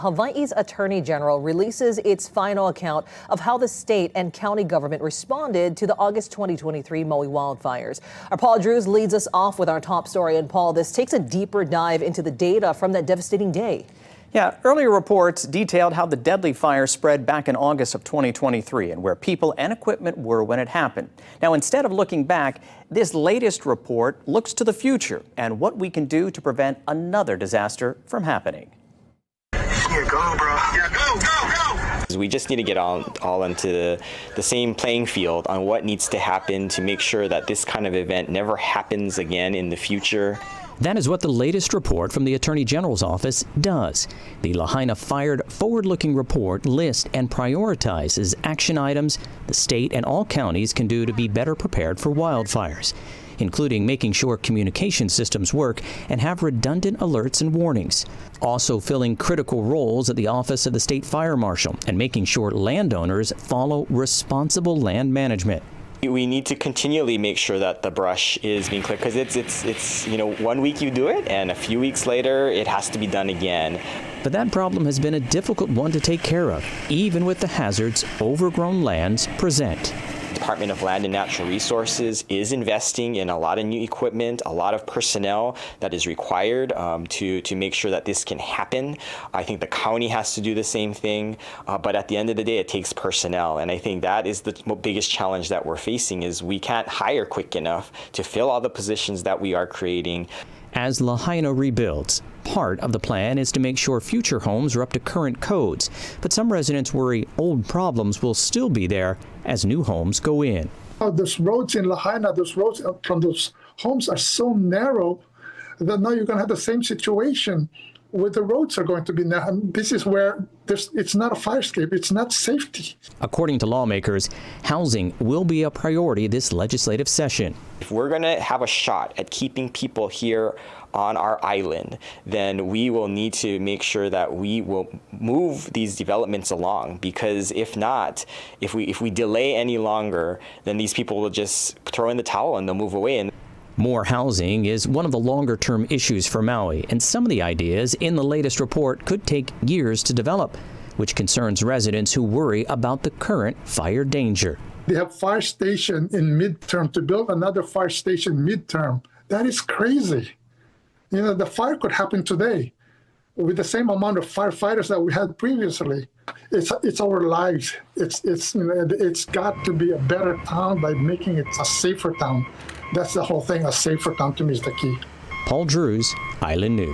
Hawaii's Attorney General releases its final account of how the state and county government responded to the August 2023 Maui wildfires. Our Paul Drews leads us off with our top story. And Paul, this takes a deeper dive into the data from that devastating day. Yeah, earlier reports detailed how the deadly fire spread back in August of 2023 and where people and equipment were when it happened. Now, instead of looking back, this latest report looks to the future and what we can do to prevent another disaster from happening. Yeah, go, bro. Yeah, go. We just need to get all into the same playing field on what needs to happen to make sure that this kind of event never happens again in the future. That is what the latest report from the Attorney General's office does. The Lahaina Fired Forward-Looking Report lists and prioritizes action items the state and all counties can do to be better prepared for wildfires, including making sure communication systems work and have redundant alerts and warnings. Also filling critical roles at the Office of the State Fire Marshal and making sure landowners follow responsible land management. We need to continually make sure that the brush is being cleared because it's 1 week you do it and a few weeks later it has to be done again. But that problem has been a difficult one to take care of, even with the hazards overgrown lands present. The Department of Land and Natural Resources is investing in a lot of new equipment, a lot of personnel that is required to make sure that this can happen. I think the county has to do the same thing, but at the end of the day, it takes personnel, and I think that is the biggest challenge that we're facing is we can't hire quick enough to fill all the positions that we are creating. As Lahaina rebuilds, part of the plan is to make sure future homes are up to current codes, but some residents worry old problems will still be there as new homes go in. Those roads in Lahaina, those roads from those homes are so narrow that now you're going to have the same situation where the roads are going to be narrow. This is where it's not a fire escape, it's not safety. According to lawmakers, housing will be a priority this legislative session. If we're going to have a shot at keeping people here on our island, then we will need to make sure that we will move these developments along, because if not, if we delay any longer, then these people will just throw in the towel and they'll move away. More housing is one of the longer-term issues for Maui, and some of the ideas in the latest report could take years to develop, which concerns residents who worry about the current fire danger. They have fire station in midterm to build another fire station midterm. That is crazy. You know, the fire could happen today with the same amount of firefighters that we had previously. It's our lives. It's got to be a better town by making it a safer town. That's the whole thing. A safer town to me is the key. Paul Drews, Island News.